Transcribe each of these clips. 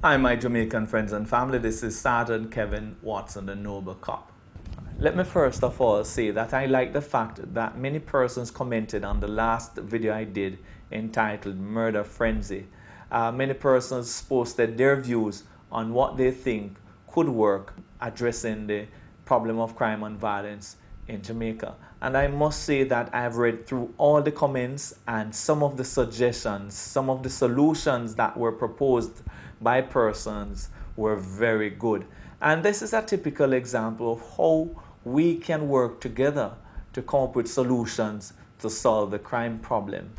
Hi, my Jamaican friends and family. This is Sergeant Kevin Watson, the Noble Cop. Let me first of all say that I like the fact that many persons commented on the last video I did entitled Murder Frenzy. Many persons posted their views on what they think could work addressing the problem of crime and violence in Jamaica. And I must say that I've read through all the comments, and some of the suggestions, some of the solutions that were proposed by persons were very good. And this is a typical example of how we can work together to come up with solutions to solve the crime problem.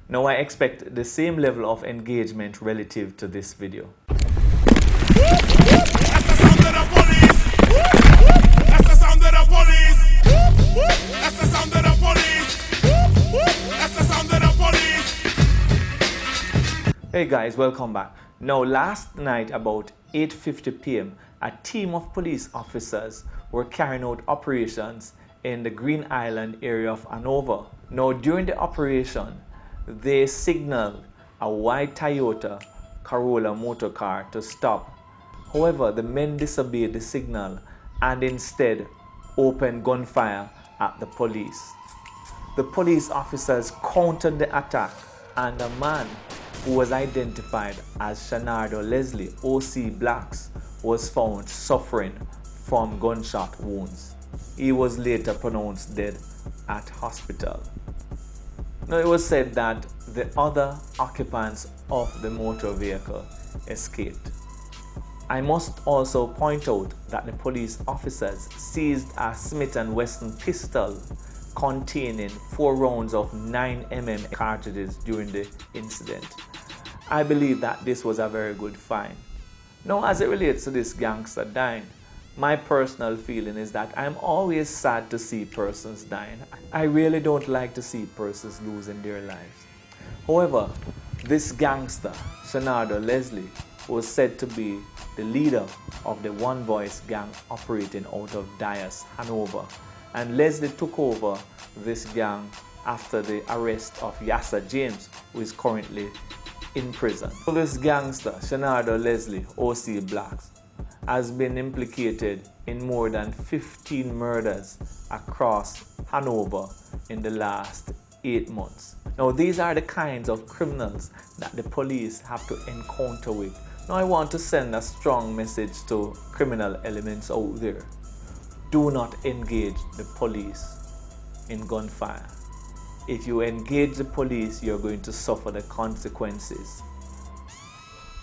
Now I expect the same level of engagement relative to this video. That's the sound of the police. That's the sound of the police. That's the sound of the police. That's the sound of the police. Hey guys, welcome back. Now last night about 8:50 p.m. a team of police officers were carrying out operations in the Green Island area of Hanover. Now during the operation, they signaled a white Toyota Corolla motor car to stop. However, the men disobeyed the signal and instead opened gunfire at the police. The police officers countered the attack, and a man who was identified as Shenarda Leslie, OC Blacks, was found suffering from gunshot wounds. He was later pronounced dead at hospital. Now it was said that the other occupants of the motor vehicle escaped. I must also point out that the police officers seized a Smith & Wesson pistol containing 4 rounds of 9mm cartridges during the incident. I believe that this was a very good find. Now, as it relates to this gangster dying, my personal feeling is that I'm always sad to see persons dying. I really don't like to see persons losing their lives. However, this gangster, Shenarda Leslie, was said to be the leader of the One Voice gang operating out of Dyas, Hanover. And Leslie took over this gang after the arrest of Yasser James, who is currently in prison. So this gangster, Shenarda Leslie, OC Blacks, has been implicated in more than 15 murders across Hanover in the last 8 months. Now these are the kinds of criminals that the police have to encounter with. Now I want to send a strong message to criminal elements out there. Do not engage the police in gunfire. If you engage the police, you're going to suffer the consequences.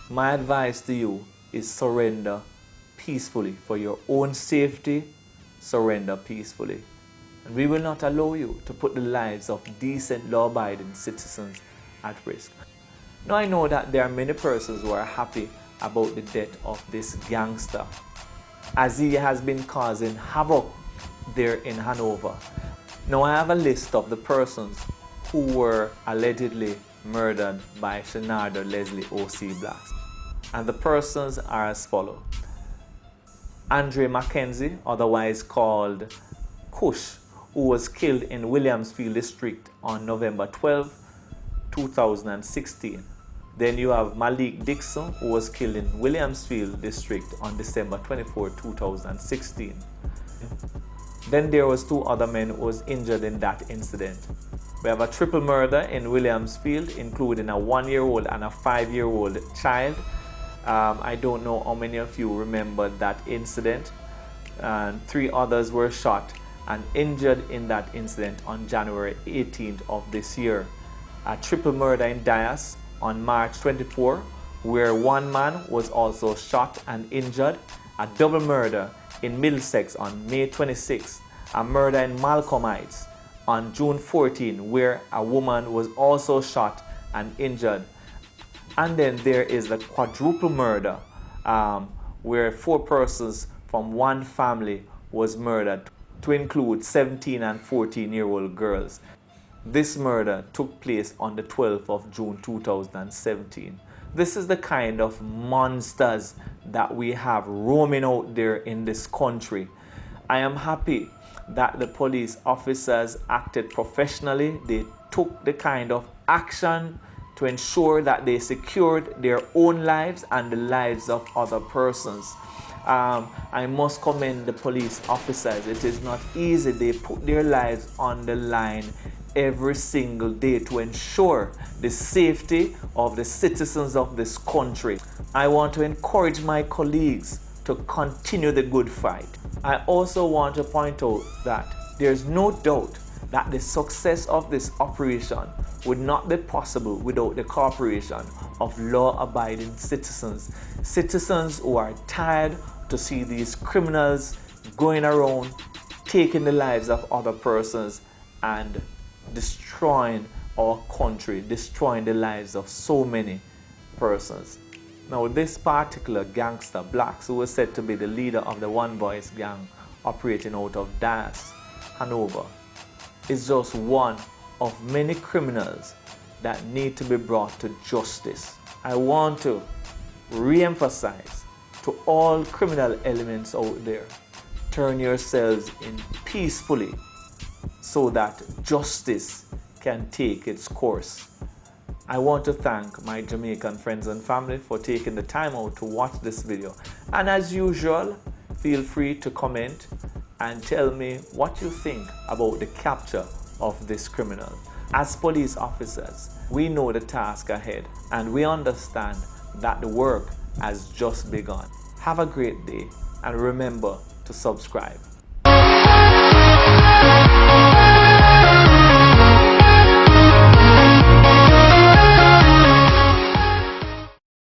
My advice to you is surrender peacefully. For your own safety, surrender peacefully. And we will not allow you to put the lives of decent, law-abiding citizens at risk. Now I know that there are many persons who are happy about the death of this gangster, as he has been causing havoc there in Hanover. Now I have a list of the persons who were allegedly murdered by Shenarda Leslie, OC Blacks. And the persons are as follows. Andre Mackenzie, otherwise called Kush, who was killed in Williamsfield District on November 12, 2016. Then you have Malik Dixon, who was killed in Williamsfield District on December 24, 2016. Then there was 2 other men who was injured in that incident. We have a triple murder in Williamsfield, including a 1-year-old and a 5-year-old child. I don't know how many of you remember that incident. 3 others were shot and injured in that incident on January 18th of this year. A triple murder in Dyas on March 24, where 1 man was also shot and injured. A double murder in Middlesex on May 26, a murder in Malcolm Heights on June 14, where a woman was also shot and injured. And then there is the quadruple murder, where 4 persons from one family was murdered, to include 17 and 14-year-old girls. This murder took place on the 12th of June 2017. This is the kind of monsters that we have roaming out there in this country. I am happy that the police officers acted professionally. They took the kind of action to ensure that they secured their own lives and the lives of other persons. I must commend the police officers. It is not easy. They put their lives on the line every single day to ensure the safety of the citizens of this country. I want to encourage my colleagues to continue the good fight. I also want to point out that there's no doubt that the success of this operation would not be possible without the cooperation of law-abiding citizens. Citizens who are tired to see these criminals going around, taking the lives of other persons and destroying our country, destroying the lives of so many persons. Now, this particular gangster, Blacks, who was said to be the leader of the One Voice gang operating out of Dallas, Hanover, is just one of many criminals that need to be brought to justice. I want to re-emphasize to all criminal elements out there, turn yourselves in peacefully so that justice can take its course. I want to thank my Jamaican friends and family for taking the time out to watch this video. And as usual, feel free to comment and tell me what you think about the capture of this criminal. As police officers, we know the task ahead and we understand that the work has just begun. Have a great day and remember to subscribe.